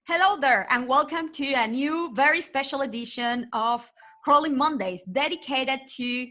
Hello there, and welcome to a new, very special edition of Crawling Mondays dedicated to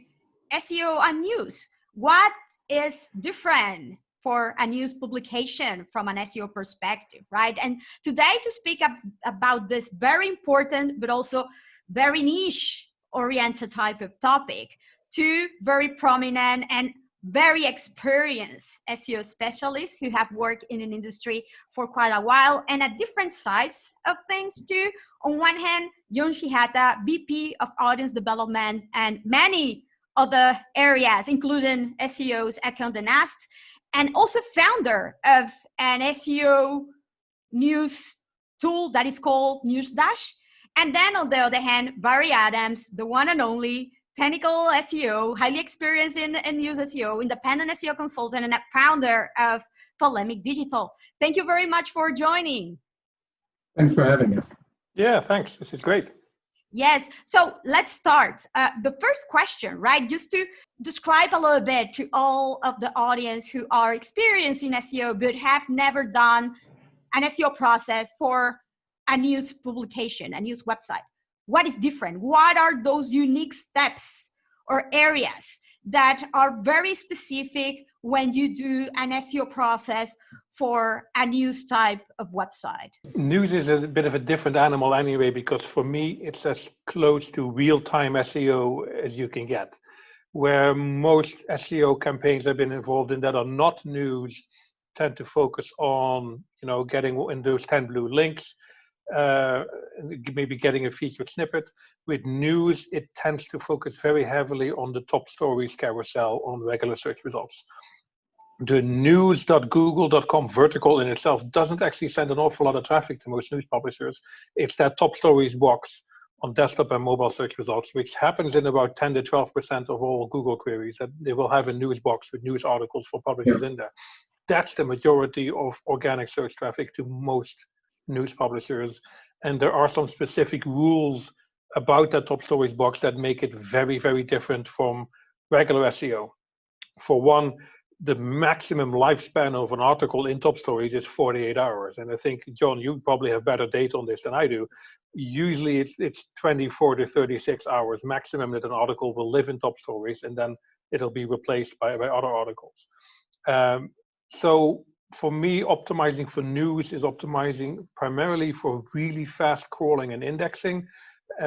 SEO and news. What is different for a news publication from an SEO perspective, right? And today, to speak about this very important but also very niche oriented type of topic, two very prominent and very experienced SEO specialists who have worked in an industry for quite a while and at different sides of things too. On one hand, John Shihata, VP of Audience Development and many other areas, including SEO's account and Asked, and also founder of an SEO news tool that is called NewsDash. And then on the other hand, Barry Adams, the one and only technical SEO, highly experienced in news SEO, independent SEO consultant, and a founder of Polemic Digital. Thank you very much for joining. Thanks for having us. Yeah, thanks. This is great. Yes. So let's start. The first question, right? Just to describe a little bit to all of the audience who are experienced in SEO but have never done an SEO process for a news publication, a news website. What is different? What are those unique steps or areas that are very specific when you do an SEO process for a news type of website? News is a bit of a different animal anyway, because for me, it's as close to real-time SEO as you can get. Where most SEO campaigns I've been involved in that are not news tend to focus on, getting in those 10 blue links, maybe getting a featured snippet. With news, it tends to focus very heavily on the top stories carousel on regular search results. The news.google.com vertical in itself doesn't actually send an awful lot of traffic to most news publishers. It's that top stories box on desktop and mobile search results, which happens in about 10 to 12% of all Google queries, that they will have a news box with news articles for publishers in there. That's the majority of organic search traffic to most news publishers, and there are some specific rules about that top stories box that make it very, very different from regular SEO. For one, the maximum lifespan of an article in top stories is 48 hours, and I think, John, you probably have better data on this than I do. Usually it's 24 to 36 hours maximum that an article will live in top stories, and then it'll be replaced by other articles. So for me, optimizing for news is optimizing primarily for really fast crawling and indexing,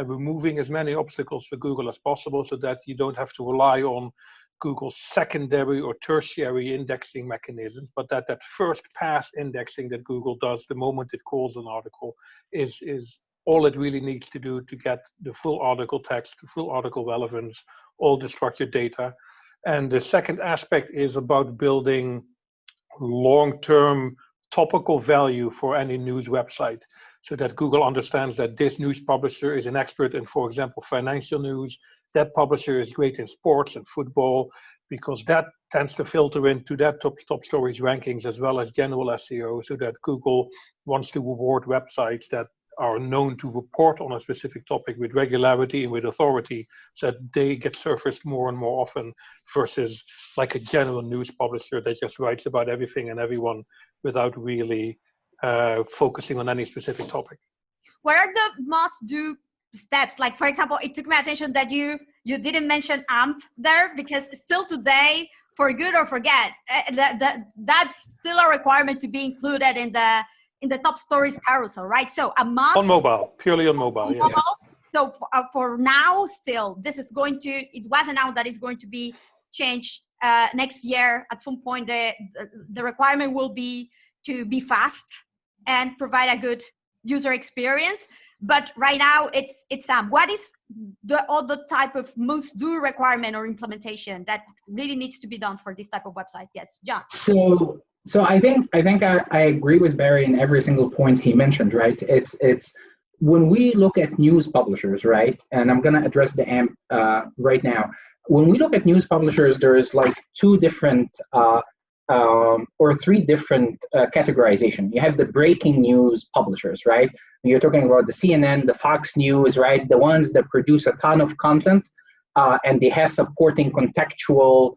removing as many obstacles for Google as possible so that you don't have to rely on Google's secondary or tertiary indexing mechanisms, but that first pass indexing that Google does the moment it calls an article is all it really needs to do to get the full article text, the full article relevance, all the structured data. And the second aspect is about building long-term topical value for any news website, so that Google understands that this news publisher is an expert in, for example, financial news. That publisher is great in sports and football, because that tends to filter into that top stories rankings as well as general SEO, so that Google wants to reward websites that are known to report on a specific topic with regularity and with authority, so that they get surfaced more and more often, versus like a general news publisher that just writes about everything and everyone without really focusing on any specific topic. What are the must-do steps? Like, for example, it took my attention that you didn't mention AMP there, because still today, for good or forget, that's still a requirement to be included in the top stories carousel, right? So a must on mobile, purely on mobile. On mobile. So for now, still, it was announced that it's going to be changed next year. At some point, the requirement will be to be fast and provide a good user experience. But right now, it's what is the other type of must-do requirement or implementation that really needs to be done for this type of website? Yes, John. So I think I agree with Barry in every single point he mentioned, right? It's when we look at news publishers, right? And I'm going to address the AMP right now. When we look at news publishers, there's like two different or three different categorization. You have the breaking news publishers, right? You're talking about the CNN, the Fox News, right? The ones that produce a ton of content and they have supporting contextual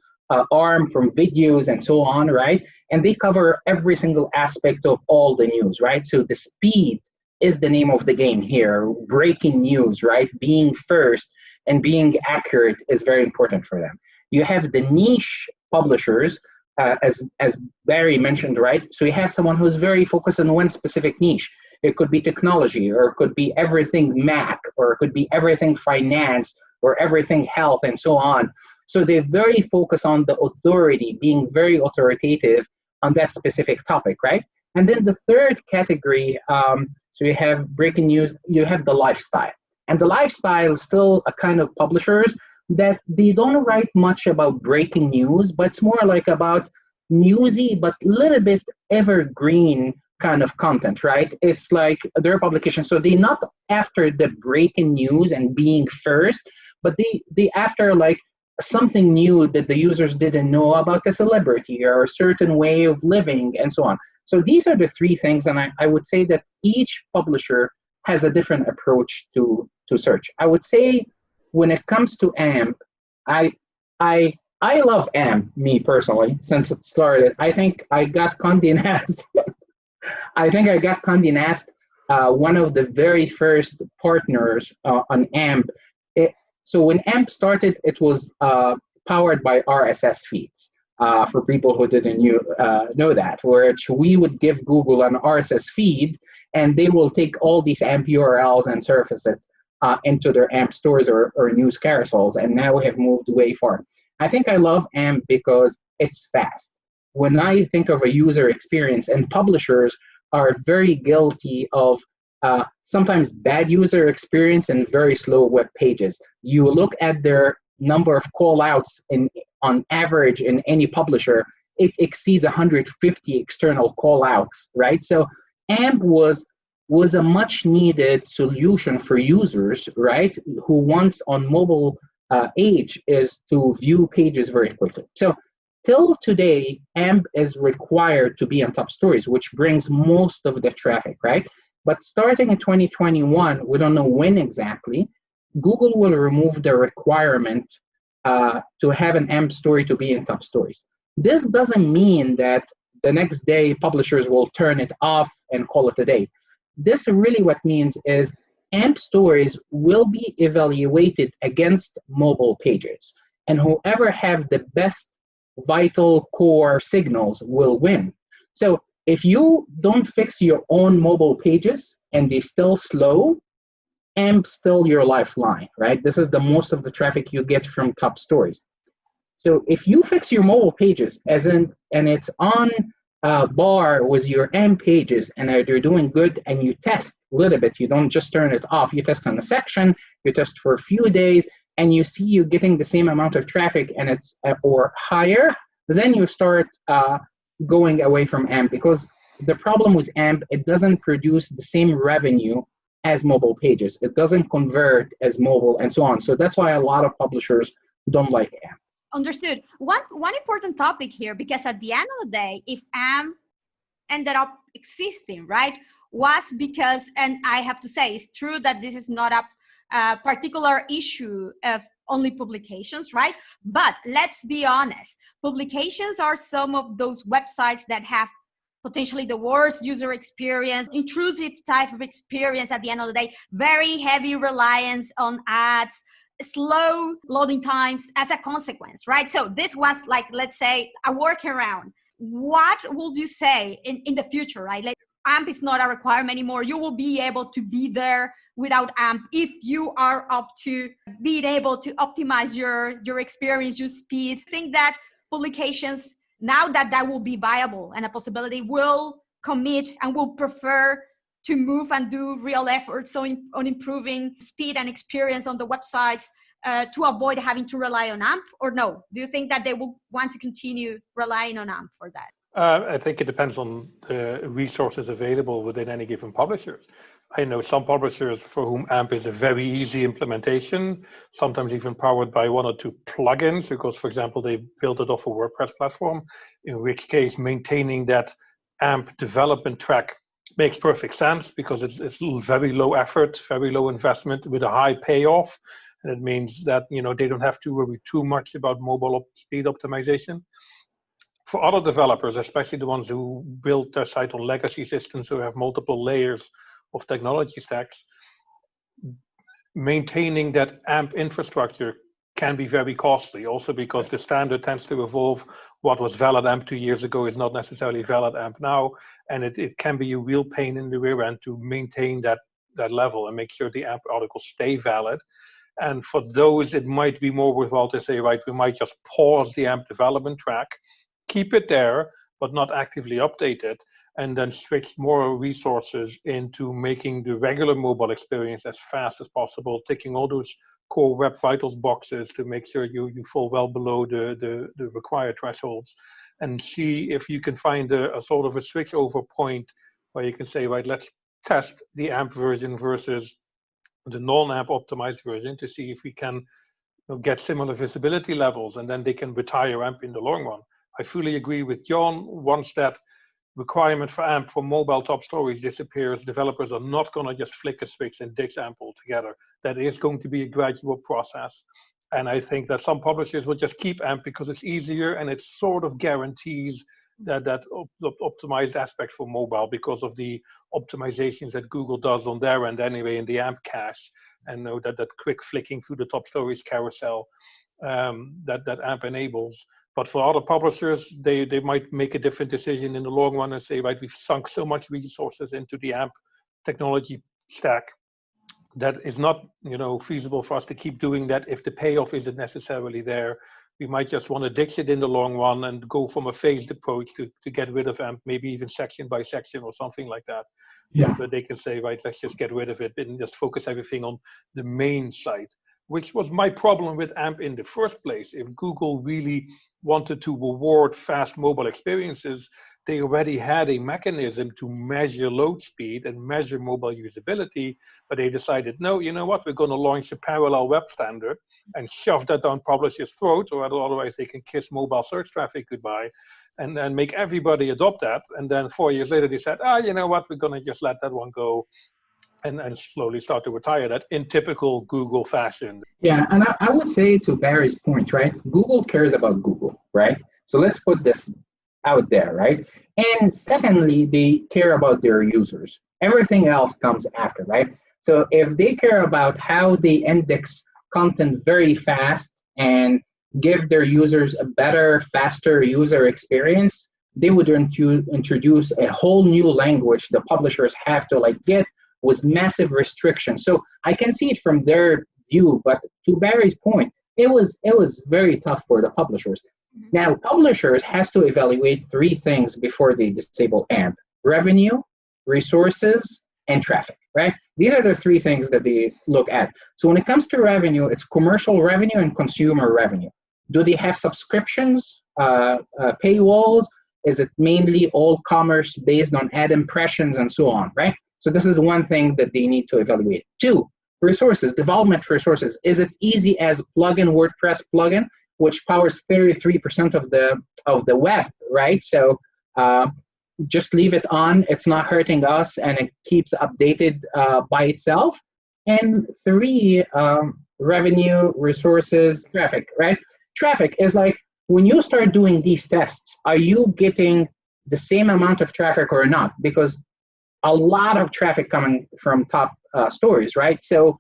arm from videos and so on, right? And they cover every single aspect of all the news, right? So the speed is the name of the game here. Breaking news, right? Being first and being accurate is very important for them. You have the niche publishers, as Barry mentioned, right? So you have someone who's very focused on one specific niche. It could be technology, or it could be everything Mac, or it could be everything finance, or everything health, and so on. So they're very focused on the authority, being very authoritative on that specific topic, right? And then the third category, so you have breaking news, you have the lifestyle. And the lifestyle is still a kind of publishers that they don't write much about breaking news, but it's more like about newsy, but a little bit evergreen kind of content, right? It's like their publication. So they're not after the breaking news and being first, but they after like something new that the users didn't know about a celebrity or a certain way of living and so on. So these are the three things, and I would say that each publisher has a different approach to search. I would say when it comes to AMP, I love AMP, me personally, since it started. I think I got Condé Nast. I think I got Condé Nast, one of the very first partners on AMP. So when AMP started, it was powered by RSS feeds. For people who didn't know that, which we would give Google an RSS feed, and they will take all these AMP URLs and surface it into their AMP stores or news carousels, and now we have moved way far. I think I love AMP because it's fast. When I think of a user experience, and publishers are very guilty of sometimes bad user experience and very slow web pages. You look at their number of call-outs on average in any publisher, it exceeds 150 external call-outs, right? So AMP was a much needed solution for users, right, who wants on mobile age is to view pages very quickly. So till today, AMP is required to be on top stories, which brings most of the traffic, right? But starting in 2021, we don't know when exactly, Google will remove the requirement to have an AMP story to be in top stories. This doesn't mean that the next day publishers will turn it off and call it a day. This really what means is AMP stories will be evaluated against mobile pages, and whoever have the best vital core signals will win. So if you don't fix your own mobile pages and they're still slow, AMP still your lifeline, right? This is the most of the traffic you get from top stories. So if you fix your mobile pages, and it's on bar with your AMP pages, and they're doing good, and you test a little bit, you don't just turn it off, you test on a section, you test for a few days, and you see you getting the same amount of traffic and it's or higher, then you start going away from AMP, because the problem with AMP, it doesn't produce the same revenue as mobile pages. It doesn't convert as mobile and so on. So that's why a lot of publishers don't like AMP. Understood. One important topic here, because at the end of the day, if AMP ended up existing, right, was because, and I have to say, it's true that this is not a particular issue of only publications, right? But let's be honest, publications are some of those websites that have potentially the worst user experience, intrusive type of experience at the end of the day, very heavy reliance on ads, slow loading times as a consequence, right? So this was like, let's say, a workaround. What would you say in the future, right? Like AMP is not a requirement anymore. You will be able to be there without AMP if you are up to being able to optimize your experience, your speed. I think that publications, now that will be viable and a possibility, will commit and will prefer to move and do real efforts on improving speed and experience on the websites to avoid having to rely on AMP, or no? Do you think that they will want to continue relying on AMP for that? I think it depends on the resources available within any given publisher. I know some publishers for whom AMP is a very easy implementation, sometimes even powered by one or two plugins, because, for example, they built it off a WordPress platform, in which case maintaining that AMP development track makes perfect sense, because it's very low effort, very low investment with a high payoff. And it means that, you know, they don't have to worry too much about mobile speed optimization. For other developers, especially the ones who build their site on legacy systems who have multiple layers of technology stacks, maintaining that AMP infrastructure can be very costly, also because the standard tends to evolve. What was valid AMP 2 years ago is not necessarily valid AMP now, and it can be a real pain in the rear end to maintain that level and make sure the AMP articles stay valid. And for those, it might be more worthwhile to say, right, we might just pause the AMP development track, keep it there, but not actively update it, and then switch more resources into making the regular mobile experience as fast as possible, ticking all those core Web Vitals boxes to make sure you fall well below the required thresholds, and see if you can find a sort of a switch over point where you can say, right, let's test the AMP version versus the non-AMP optimized version to see if we can get similar visibility levels, and then they can retire AMP in the long run. I fully agree with John. Once that requirement for AMP for mobile top stories disappears, developers are not going to just flick a switch and ditch AMP altogether. That is going to be a gradual process. And I think that some publishers will just keep AMP because it's easier and it sort of guarantees that optimized aspect for mobile because of the optimizations that Google does on their end anyway in the AMP cache, and know that quick flicking through the top stories carousel that AMP enables. But for other publishers, they might make a different decision in the long run and say, right, we've sunk so much resources into the AMP technology stack that is not, feasible for us to keep doing that if the payoff isn't necessarily there. We might just want to ditch it in the long run and go from a phased approach to get rid of AMP, maybe even section by section or something like that. Yeah. But they can say, right, let's just get rid of it and just focus everything on the main site, which was my problem with AMP in the first place. If Google really wanted to reward fast mobile experiences, they already had a mechanism to measure load speed and measure mobile usability, but they decided, no, you know what, we're going to launch a parallel web standard and shove that down publishers' throats, or otherwise they can kiss mobile search traffic goodbye, and then make everybody adopt that. And then 4 years later, they said, you know what, we're going to just let that one go and slowly start to retire that in typical Google fashion. Yeah, and I would say to Barry's point, right? Google cares about Google, right? So let's put this out there, right? And secondly, they care about their users. Everything else comes after, right? So if they care about how they index content very fast and give their users a better, faster user experience, they would introduce a whole new language the publishers have to get with massive restrictions. So I can see it from their view, but to Barry's point, it was very tough for the publishers. Now, publishers has to evaluate three things before they disable AMP: revenue, resources, and traffic, right? These are the three things that they look at. So when it comes to revenue, it's commercial revenue and consumer revenue. Do they have subscriptions, paywalls? Is it mainly all commerce based on ad impressions and so on, right? So this is one thing that they need to evaluate. Two, resources, development resources. Is it easy as plugin, WordPress plugin, which powers 33% of the web, right? So just leave it on. It's not hurting us, and it keeps updated by itself. And three, revenue, resources, traffic, right? Traffic is when you start doing these tests, are you getting the same amount of traffic or not? Because a lot of traffic coming from top stories, right? So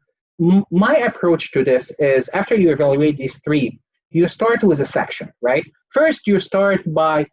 my approach to this is, after you evaluate these three, you start with a section, right? First, you start by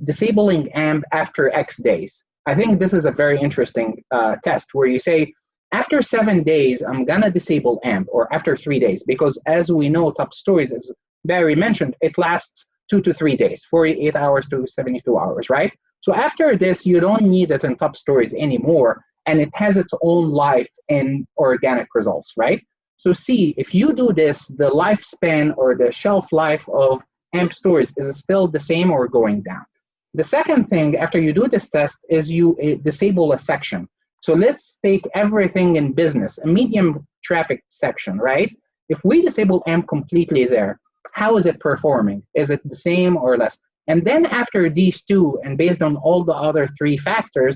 disabling AMP after X days. I think this is a very interesting test where you say, after 7 days, I'm gonna disable AMP, or after 3 days, because as we know, top stories, as Barry mentioned, it lasts 2 to 3 days, 48 hours to 72 hours, right? So after this, you don't need it in top stories anymore, and it has its own life in organic results, right? So see, if you do this, the lifespan or the shelf life of AMP stories is still the same or going down. The second thing, after you do this test, is you disable a section. So let's take everything in business, a medium traffic section, right? If we disable AMP completely there, how is it performing? Is it the same or less? And then after these two, and based on all the other three factors,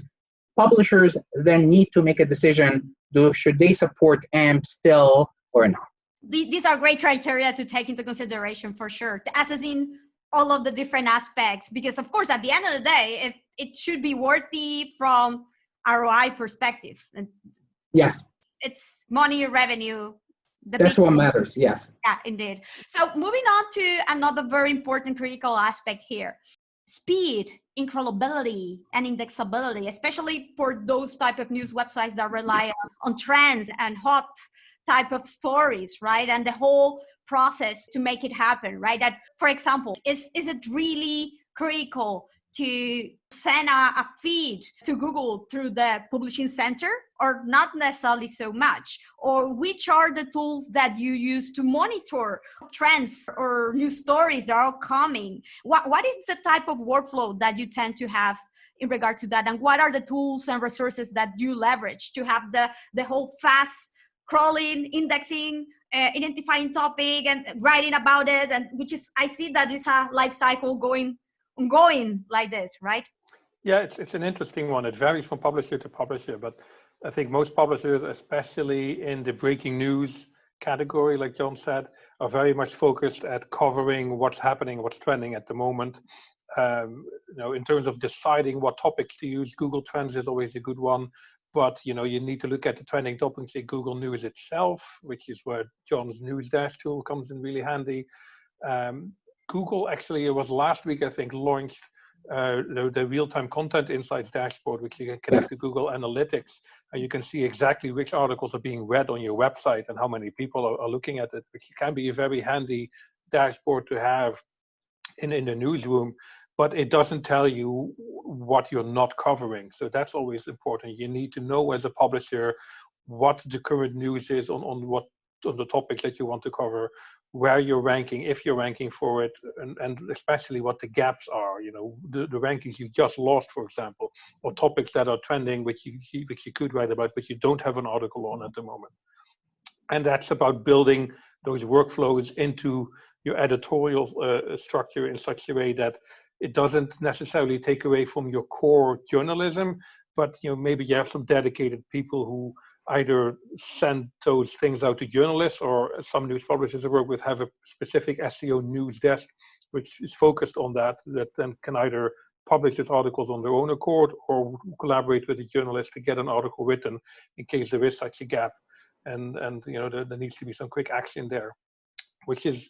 publishers then need to make a decision, should they support AMP still or not? These are great criteria to take into consideration for sure, assessing all of the different aspects, because of course, at the end of the day, if it should be worthy from ROI perspective. And yes, it's money, revenue. That's what matters. Yes. Yeah, indeed. So moving on to another very important critical aspect here. Speed, crawlability, and indexability, especially for those type of news websites that rely on trends and hot type of stories, right? And the whole process to make it happen, right? That, for example, is it really critical to send a feed to Google through the publishing center, or not necessarily so much? Or which are the tools that you use to monitor trends or new stories that are coming? What is the type of workflow that you tend to have in regard to that? And what are the tools and resources that you leverage to have the whole fast crawling, indexing, identifying topic and writing about it? And which is, I see that it's a life cycle ongoing like this, right? Yeah, it's an interesting one. It varies from publisher to publisher, but I think most publishers, especially in the breaking news category, like John said, are very much focused at covering what's happening, what's trending at the moment. In terms of deciding what topics to use, Google Trends is always a good one. But you need to look at the trending topics in Google News itself, which is where John's News Dash tool comes in really handy. Google actually, it was last week, I think, launched the real-time content insights dashboard, which you can connect to Google Analytics, and you can see exactly which articles are being read on your website and how many people are looking at it, which can be a very handy dashboard to have in the newsroom. But it doesn't tell you what you're not covering. So that's always important. You need to know as a publisher what the current news is on the topics that you want to cover, where you're ranking, if you're ranking for it, and especially what the gaps are, the rankings you just lost, for example, or topics that are trending, which you could write about, but you don't have an article on at the moment. And that's about building those workflows into your editorial structure in such a way that it doesn't necessarily take away from your core journalism, but maybe you have some dedicated people who either send those things out to journalists, or some news publishers I work with have a specific SEO news desk, which is focused on that then can either publish these articles on their own accord or collaborate with a journalist to get an article written in case there is such a gap. And there needs to be some quick action there, which is,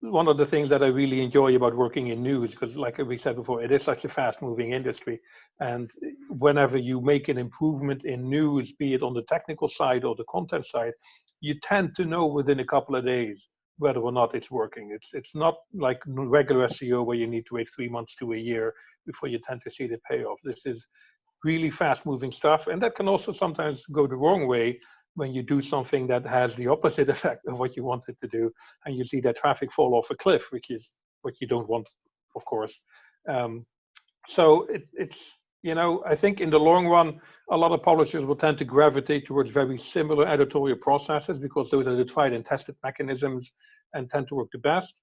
one of the things that I really enjoy about working in news, because like we said before, it is such a fast moving industry. And whenever you make an improvement in news, be it on the technical side or the content side, you tend to know within a couple of days whether or not it's working. It's not like regular SEO where you need to wait 3 months to a year before you tend to see the payoff. This is really fast moving stuff. And that can also sometimes go the wrong way when you do something that has the opposite effect of what you wanted to do, and you see that traffic fall off a cliff, which is what you don't want, of course. So it's, I think in the long run, a lot of publishers will tend to gravitate towards very similar editorial processes because those are the tried and tested mechanisms and tend to work the best.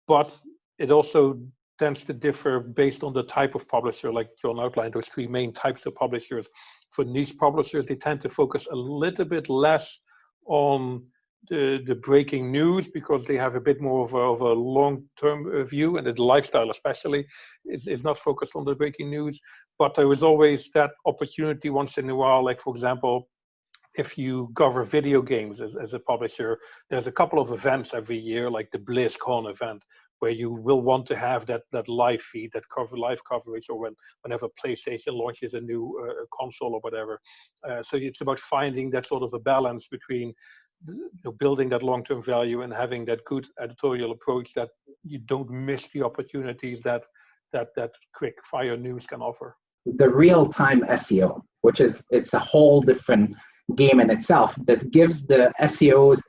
But it also tends to differ based on the type of publisher, like John outlined, those 3 main types of publishers. For niche publishers, they tend to focus a little bit less on the breaking news because they have a bit more of a long-term view, and the lifestyle especially is not focused on the breaking news. But there is always that opportunity once in a while, like for example, if you cover video games as a publisher, there's a couple of events every year, like the BlizzCon event, where you will want to have that live feed, that live coverage, or whenever PlayStation launches a new console or whatever. So it's about finding that sort of a balance between building that long-term value and having that good editorial approach that you don't miss the opportunities that quick fire news can offer. The real-time SEO, it's a whole different game in itself, that gives the SEOs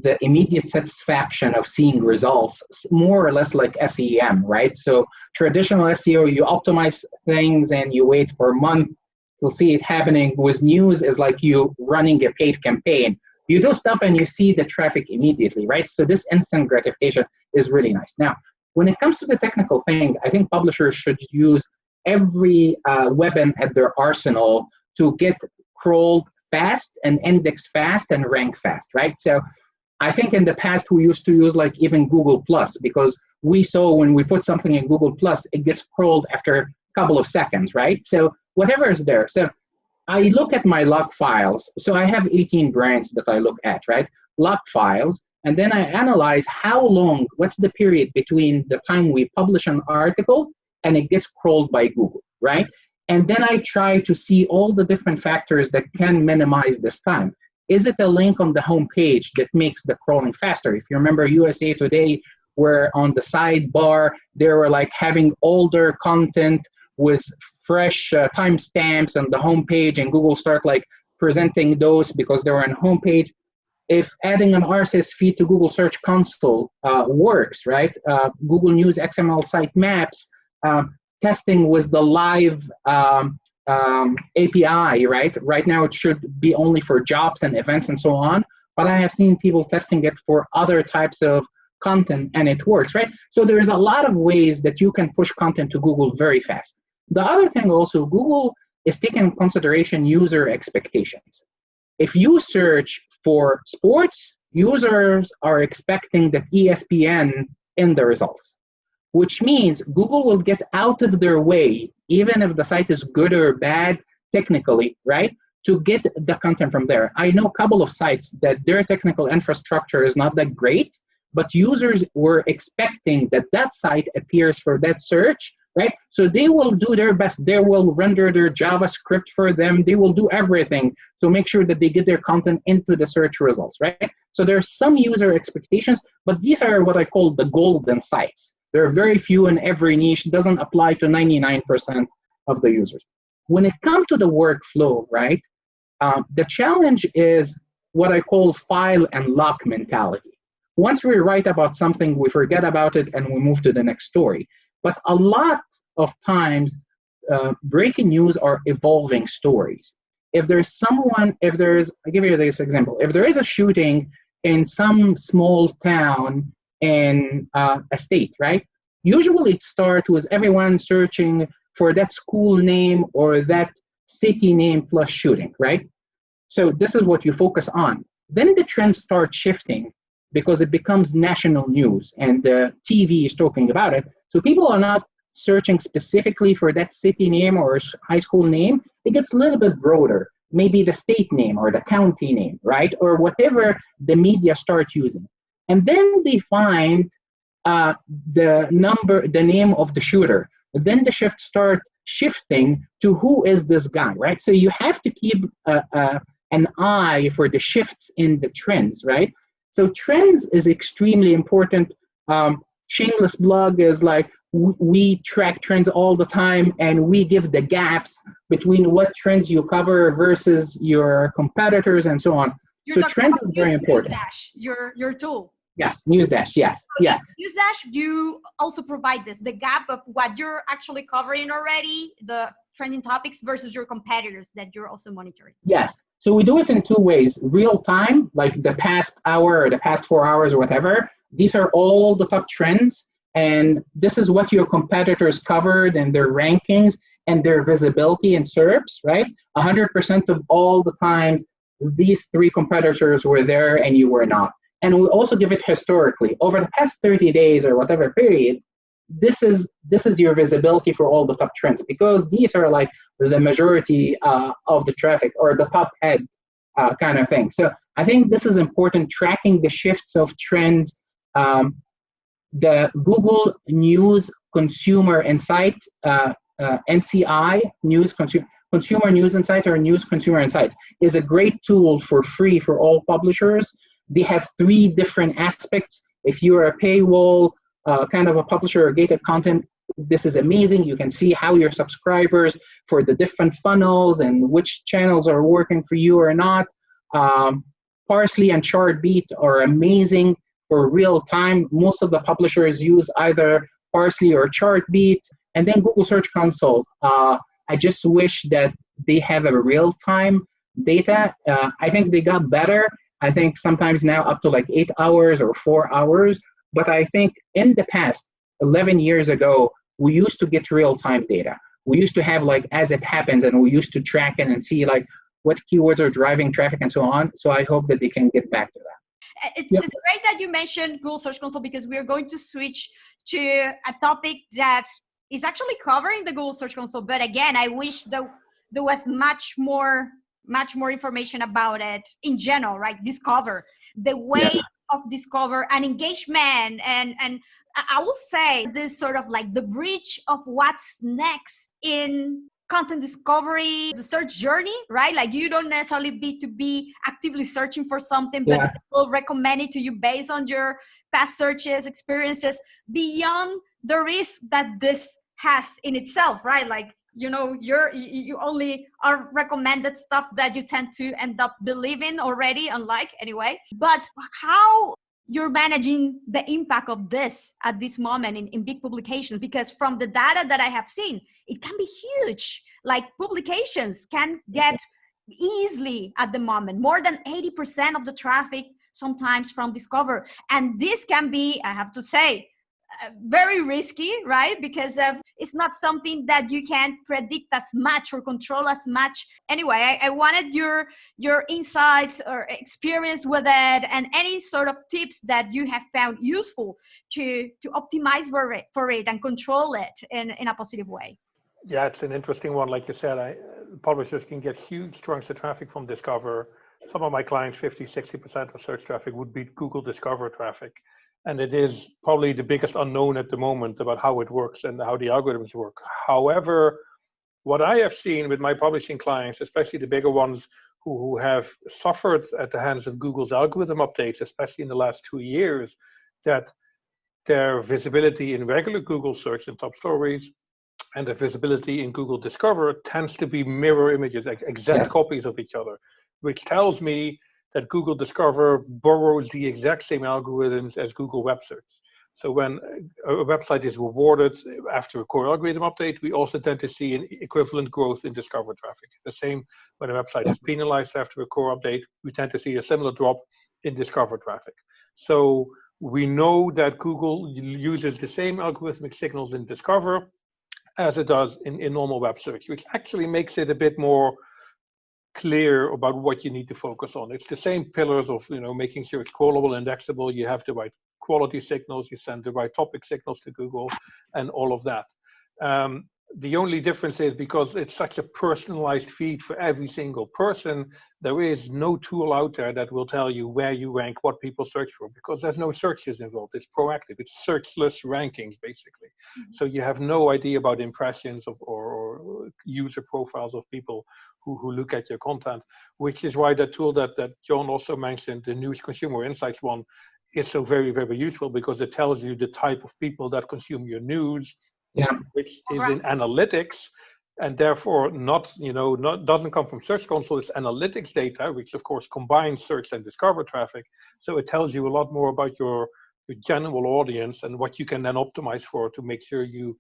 the immediate satisfaction of seeing results, more or less like SEM, right? So traditional SEO, you optimize things and you wait for a month to see it happening. With news, is like you running a paid campaign. You do stuff and you see the traffic immediately, right? So this instant gratification is really nice. Now, when it comes to the technical things, I think publishers should use every weapon at their arsenal to get crawled fast and index fast and rank fast, right? So I think in the past we used to use like even Google Plus, because we saw when we put something in Google Plus, it gets crawled after a couple of seconds, right? So whatever is there. So I look at my log files. So I have 18 brands that I look at, right? Log files. And then I analyze how long, what's the period between the time we publish an article and it gets crawled by Google, right? And then I try to see all the different factors that can minimize this time. Is it a link on the homepage that makes the crawling faster? If you remember USA Today, where on the sidebar, they were like having older content with fresh timestamps on the homepage, and Google start like presenting those because they were on homepage. If adding an RSS feed to Google Search Console works, right? Google News XML site maps, testing with the live API, right? Right now it should be only for jobs and events and so on, but I have seen people testing it for other types of content and it works, right? So there's a lot of ways that you can push content to Google very fast. The other thing also, Google is taking into consideration user expectations. If you search for sports, users are expecting that ESPN in the results, which means Google will get out of their way, even if the site is good or bad technically, right, to get the content from there. I know a couple of sites that their technical infrastructure is not that great, but users were expecting that that site appears for that search, right? So they will do their best. They will render their JavaScript for them. They will do everything to make sure that they get their content into the search results, right? So there's some user expectations, but these are what I call the golden sites. There are very few in every niche. It doesn't apply to 99% of the users. When it comes to the workflow, right, the challenge is what I call file and lock mentality. Once we write about something, we forget about it and we move to the next story. But a lot of times, breaking news are evolving stories. If there's someone, I'll give you this example. If there is a shooting in some small town in a state, right? Usually it starts with everyone searching for that school name or that city name plus shooting, right? So this is what you focus on. Then the trends start shifting because it becomes national news and the TV is talking about it. So people are not searching specifically for that city name or high school name. It gets a little bit broader, maybe the state name or the county name, right? Or whatever the media start using. And then they find the name of the shooter. Then the shift start shifting to who is this guy, right? So you have to keep an eye for the shifts in the trends, right? So trends is extremely important. Shameless blog is like, we track trends all the time and we give the gaps between what trends you cover versus your competitors and so on. So trends is very important. NewsDash, your tool. Yes, NewsDash, yes, yeah. NewsDash, you also provide the gap of what you're actually covering already, the trending topics versus your competitors that you're also monitoring. Yes, so we do it in two ways. Real time, like the past hour or the past 4 hours or whatever. These are all the top trends. And this is what your competitors covered and their rankings and their visibility in SERPs, right? 100% of all the times, these three competitors were there and you were not. And we also give it historically. Over the past 30 days or whatever period, this is your visibility for all the top trends, because these are like the majority of the traffic or the top head kind of thing. So I think this is important, tracking the shifts of trends. The Google News Consumer Insight, NCI, Consumer News Insight or News Consumer Insights, is a great tool for free for all publishers. They have 3 different aspects. If you're a paywall kind of a publisher or gated content, this is amazing. You can see how your subscribers for the different funnels and which channels are working for you or not. Parsley and Chartbeat are amazing for real time. Most of the publishers use either Parsley or Chartbeat. And then Google Search Console. I just wish that they have a real time data. I think they got better. I think sometimes now up to like 8 hours or 4 hours. But I think in the past, 11 years ago, we used to get real time data. We used to have like as it happens, and we used to track it and see like what keywords are driving traffic and so on. So I hope that they can get back to that. It's great that you mentioned Google Search Console, because we're going to switch to a topic that is actually covering the Google Search Console. But again, I wish the there was much more information about it in general, right? Discover the way of discover and engagement, and I will say this sort of like the bridge of what's next in content discovery, the search journey, right? Like you don't necessarily need to be actively searching for something, but people recommend it to you based on your past searches, experiences, beyond the risk that this has in itself, right? Like, you know, you only are recommended stuff that you tend to end up believing already, unlike anyway. But how you're managing the impact of this at this moment in big publications? Because from the data that I have seen, it can be huge. Like publications can get easily at the moment more than 80% of the traffic sometimes from Discover. And this can be, I have to say, very risky, right? Because it's not something that you can predict as much or control as much. Anyway, I wanted your insights or experience with it, and any sort of tips that you have found useful to optimize for it and control it in a positive way. Yeah, it's an interesting one. Like you said, publishers can get huge chunks of traffic from Discover. Some of my clients, 50-60% of search traffic would be Google Discover traffic. And it is probably the biggest unknown at the moment about how it works and how the algorithms work. However, what I have seen with my publishing clients, especially the bigger ones who have suffered at the hands of Google's algorithm updates, especially in the last 2 years, that their visibility in regular Google search and top stories and the visibility in Google Discover tends to be mirror images, exact copies of each other, which tells me that Google Discover borrows the exact same algorithms as Google Web Search. So when a website is rewarded after a core algorithm update, we also tend to see an equivalent growth in Discover traffic. The same when a website is penalized after a core update, we tend to see a similar drop in Discover traffic. So we know that Google uses the same algorithmic signals in Discover as it does in normal web search, which actually makes it a bit more clear about what you need to focus on. It's the same pillars of, you know, making sure it's crawlable, indexable, you have the right quality signals, you send the right topic signals to Google, and all of that. The only difference is because it's such a personalized feed for every single person, there is no tool out there that will tell you where you rank, what people search for, because there's no searches involved. It's proactive. It's searchless rankings, basically. So you have no idea about impressions or user profiles of people who look at your content, which is why that tool that John also mentioned, the News Consumer Insights one, is so very, very useful, because it tells you the type of people that consume your news, which is in analytics, and therefore doesn't come from Search Console. It's analytics data, which of course combines search and Discover traffic. So it tells you a lot more about your general audience and what you can then optimize for to make sure you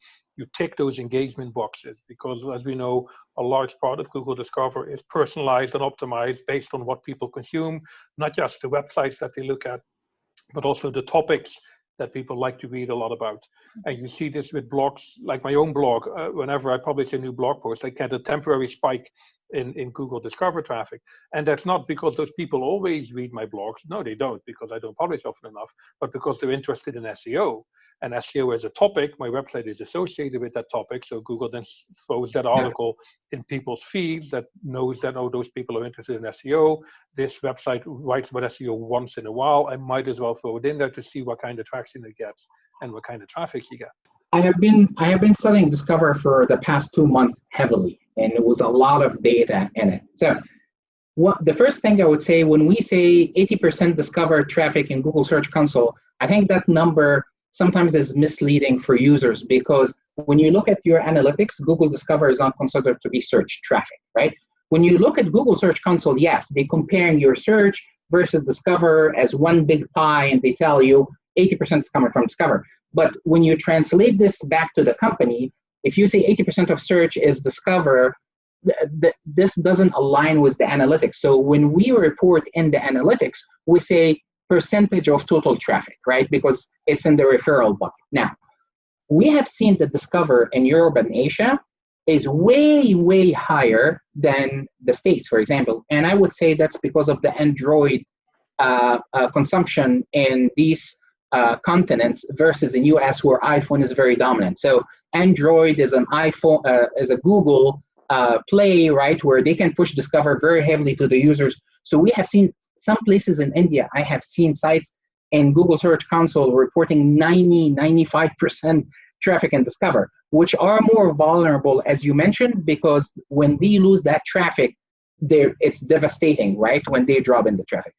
tick those engagement boxes. Because as we know, a large part of Google Discover is personalized and optimized based on what people consume, not just the websites that they look at, but also the topics that people like to read a lot about. And you see this with blogs, like my own blog. Whenever I publish a new blog post, I get a temporary spike in Google Discover traffic. And that's not because those people always read my blogs. No, they don't, because I don't publish often enough, but because they're interested in SEO. And SEO as a topic, my website is associated with that topic. So Google then throws that article in people's feeds that knows that, oh, those people are interested in SEO. This website writes about SEO once in a while. I might as well throw it in there to see what kind of traction it gets and what kind of traffic you get. I have been studying Discover for the past 2 months heavily, and it was a lot of data in it. So the first thing I would say, when we say 80% Discover traffic in Google Search Console, I think that number sometimes is misleading for users, because when you look at your analytics, Google Discover is not considered to be search traffic, right? When you look at Google Search Console, yes, they're comparing your search versus Discover as one big pie, and they tell you 80% is coming from Discover. But when you translate this back to the company, if you say 80% of search is Discover, this doesn't align with the analytics. So when we report in the analytics, we say percentage of total traffic, right? Because it's in the referral bucket. Now, we have seen that Discover in Europe and Asia is way, way higher than the States, for example. And I would say that's because of the Android consumption in these continents versus in US, where iPhone is very dominant. So Android is an iPhone, is a Google play, right, where they can push Discover very heavily to the users. So we have seen some places in India, I have seen sites in Google Search Console reporting 95% traffic in Discover, which are more vulnerable, as you mentioned, because when they lose that traffic, it's devastating, right, when they drop in the traffic.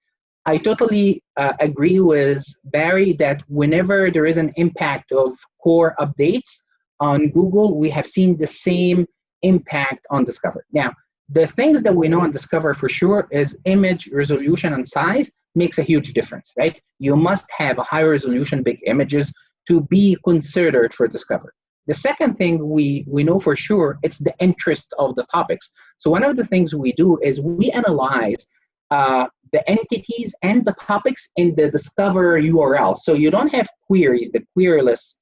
I totally agree with Barry that whenever there is an impact of core updates on Google, we have seen the same impact on Discover. Now, the things that we know on Discover for sure is image resolution and size makes a huge difference, right? You must have a high resolution, big images to be considered for Discover. The second thing we know for sure, it's the interest of the topics. So one of the things we do is we analyze the entities and the topics in the Discover URL. So you don't have queries, the queryless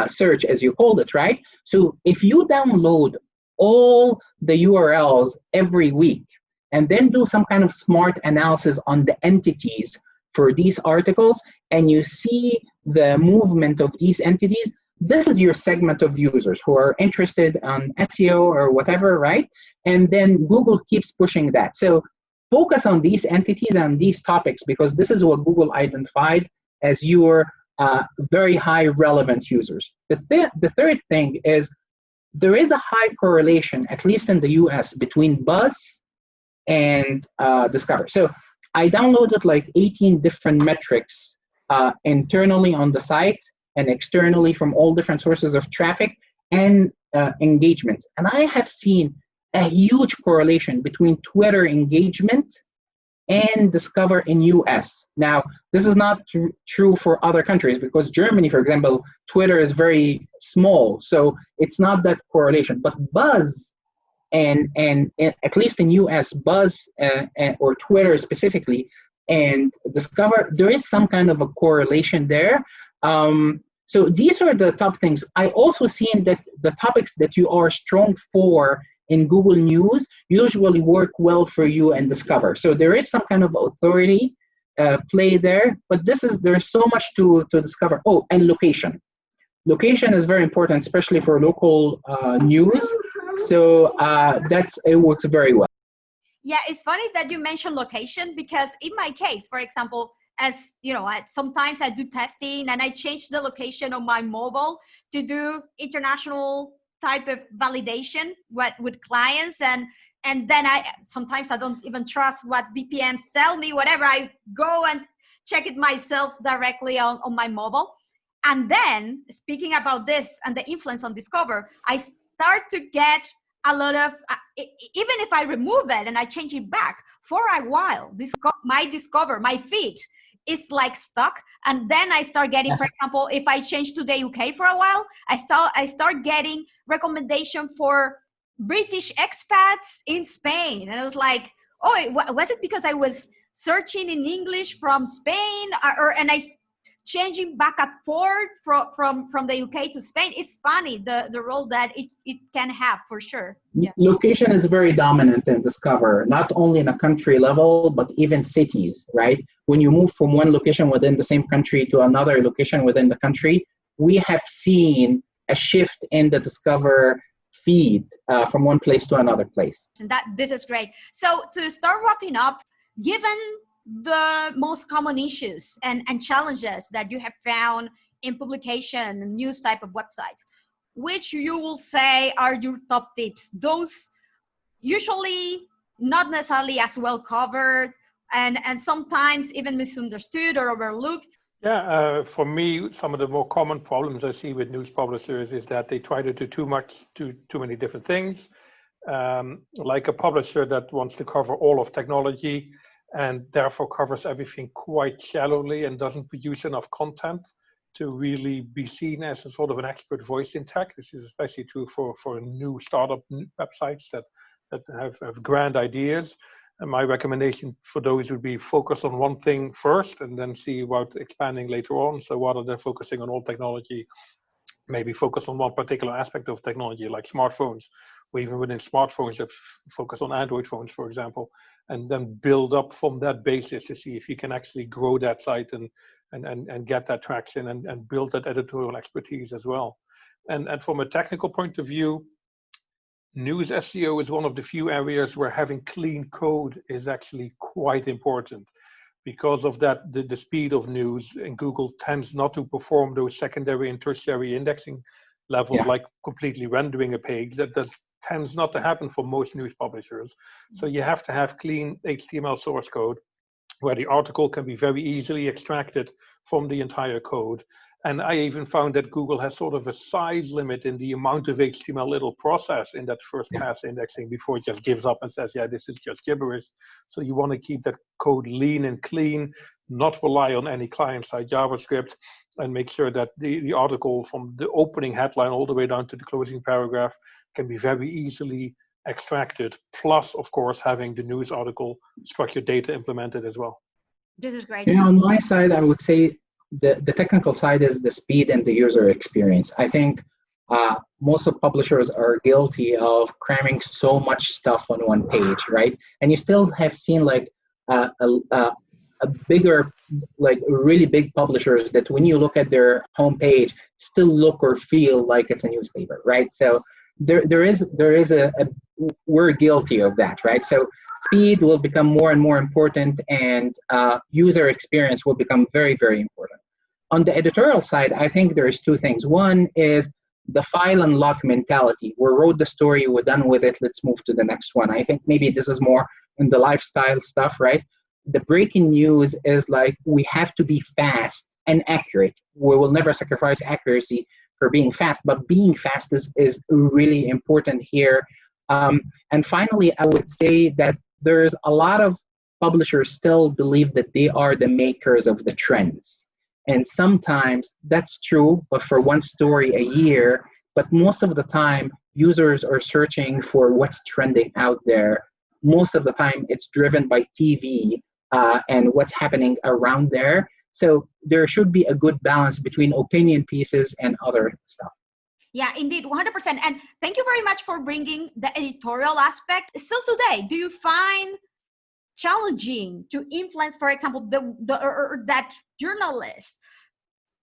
search as you called it, right? So if you download all the URLs every week and then do some kind of smart analysis on the entities for these articles, and you see the movement of these entities, this is your segment of users who are interested on SEO or whatever, right? And then Google keeps pushing that. So focus on these entities and these topics, because this is what Google identified as your very high relevant users. The third thing is there is a high correlation, at least in the US, between buzz and Discover. So I downloaded like 18 different metrics internally on the site and externally from all different sources of traffic and engagements. And I have seen a huge correlation between Twitter engagement and Discover in US. Now, this is not true for other countries because Germany, for example, Twitter is very small, so it's not that correlation. But buzz, and at least in US, buzz or Twitter specifically, and Discover, there is some kind of a correlation there. So these are the top things. I also seen that the topics that you are strong for in Google News usually work well for you and Discover. So there is some kind of authority play there, but there's so much to discover. Oh, and location. Location is very important, especially for local news. So it works very well. Yeah, it's funny that you mentioned location, because in my case, for example, as you know, sometimes I do testing and I change the location of my mobile to do international type of validation with clients, and then sometimes I don't even trust what DPMs tell me, whatever. I go and check it myself directly on my mobile. And then, speaking about this and the influence on Discover, I start to get a lot of, even if I remove it and I change it back, for a while, my feed is like stuck. And then I start getting, for example, if I change to the UK for a while, I start getting recommendation for British expats in Spain. And I was like, oh, was it because I was searching in English from Spain, and I changing back and forth from the UK to Spain? It's funny the role that it can have, for sure. Yeah. Location is very dominant in Discover, not only in a country level, but even cities, right? When you move from one location within the same country to another location within the country, we have seen a shift in the Discover feed from one place to another place. And this is great. So to start wrapping up, given the most common issues and challenges that you have found in publication and news type of websites, which you will say are your top tips? Those usually not necessarily as well covered and sometimes even misunderstood or overlooked. Yeah, for me, some of the more common problems I see with news publishers is that they try to do too many different things. Like a publisher that wants to cover all of technology and therefore covers everything quite shallowly and doesn't produce enough content to really be seen as a sort of an expert voice in tech. This is especially true for new startup websites that have grand ideas. And my recommendation for those would be focus on one thing first and then see about expanding later on. So rather than focusing on all technology, maybe focus on one particular aspect of technology like smartphones, or even within smartphones that focus on Android phones, for example, and then build up from that basis to see if you can actually grow that site and get that traction and build that editorial expertise as well. And from a technical point of view, news SEO is one of the few areas where having clean code is actually quite important. Because of that, the speed of news, and Google tends not to perform those secondary and tertiary indexing levels, like completely rendering a page. That tends not to happen for most news publishers. So you have to have clean HTML source code where the article can be very easily extracted from the entire code. And I even found that Google has sort of a size limit in the amount of HTML it'll process in that first pass indexing before it just gives up and says, yeah, this is just gibberish. So you want to keep that code lean and clean, not rely on any client-side JavaScript, and make sure that the article from the opening headline all the way down to the closing paragraph can be very easily extracted, plus, of course, having the news article structured data implemented as well. This is great. On my side, I would say the technical side is the speed and the user experience. I think most of publishers are guilty of cramming so much stuff on one page, right? And you still have seen like a bigger, like really big publishers that when you look at their homepage, still look or feel like it's a newspaper, right? So there is we're guilty of that, right? So speed will become more and more important, and user experience will become very, very important. On the editorial side, I think there's two things. One is the file and lock mentality. We wrote the story, we're done with it, let's move to the next one. I think maybe this is more in the lifestyle stuff, right? The breaking news is like, we have to be fast and accurate. We will never sacrifice accuracy for being fast, but being fast is really important here. And finally, I would say that there's a lot of publishers still believe that they are the makers of the trends. And sometimes that's true, but for one story a year. But most of the time, users are searching for what's trending out there. Most of the time, it's driven by TV and what's happening around there. So there should be a good balance between opinion pieces and other stuff. Yeah, indeed, 100%. And thank you very much for bringing the editorial aspect. Still today, do you find challenging to influence, for example, that journalists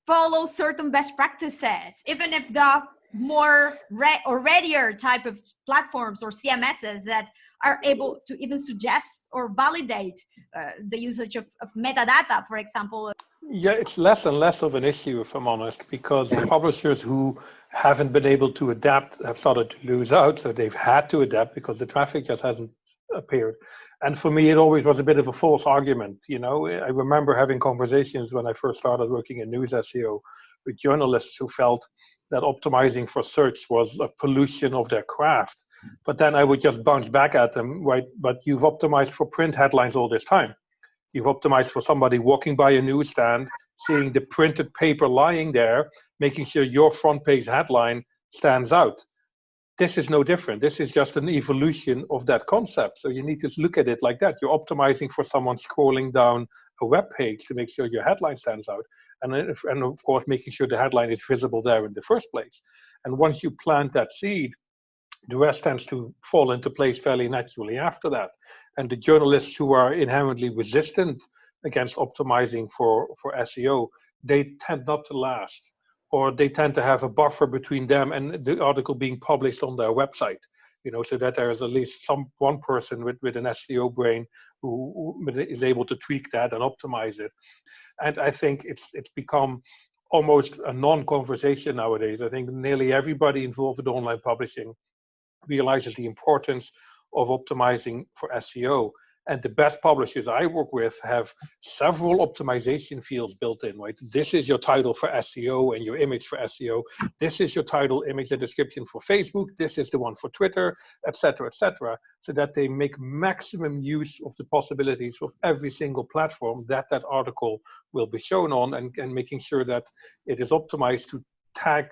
follow certain best practices, even if the more readier type of platforms or CMSs that are able to even suggest or validate the usage of metadata, for example? Yeah, it's less and less of an issue, if I'm honest, because the publishers who haven't been able to adapt have started to lose out. So they've had to adapt because the traffic just hasn't appeared. And for me, it always was a bit of a false argument. You know, I remember having conversations when I first started working in news SEO with journalists who felt that optimizing for search was a pollution of their craft. But then I would just bounce back at them, right? But you've optimized for print headlines all this time. You've optimized for somebody walking by a newsstand, seeing the printed paper lying there, making sure your front page headline stands out. This is no different. This is just an evolution of that concept. So you need to look at it like that. You're optimizing for someone scrolling down a web page to make sure your headline stands out. And of course, making sure the headline is visible there in the first place. And once you plant that seed, the rest tends to fall into place fairly naturally after that. And the journalists who are inherently resistant against optimizing for SEO, they tend not to last. Or they tend to have a buffer between them and the article being published on their website, you know, so that there is at least one person with an SEO brain who is able to tweak that and optimize it. And I think it's become almost a non-conversation nowadays. I think nearly everybody involved with online publishing realizes the importance of optimizing for SEO. And the best publishers I work with have several optimization fields built in, right? This is your title for SEO and your image for SEO. This is your title, image, and description for Facebook. This is the one for Twitter, etc., so that they make maximum use of the possibilities of every single platform that article will be shown on, and making sure that it is optimized to tap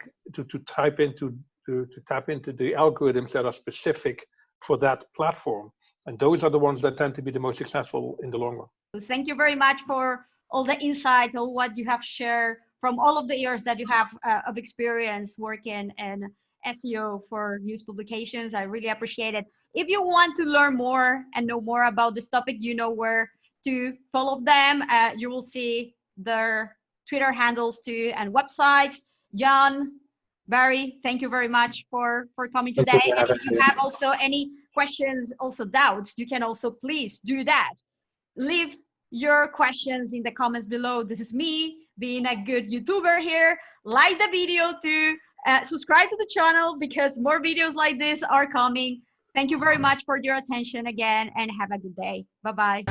into the algorithms that are specific for that platform. And those are the ones that tend to be the most successful in the long run. Thank you very much for all the insights, all what you have shared from all of the years that you have of experience working in SEO for news publications. I really appreciate it. If you want to learn more and know more about this topic, you know where to follow them. You will see their Twitter handles too and websites. Jan, Barry, thank you very much for coming Thank you today. for And having if you me. have also any questions, also doubts, you can also please do that. Leave your questions in the comments below. This is me being a good YouTuber here. Like the video to subscribe to the channel because more videos like this are coming. Thank you very much for your attention again and have a good day. Bye-bye.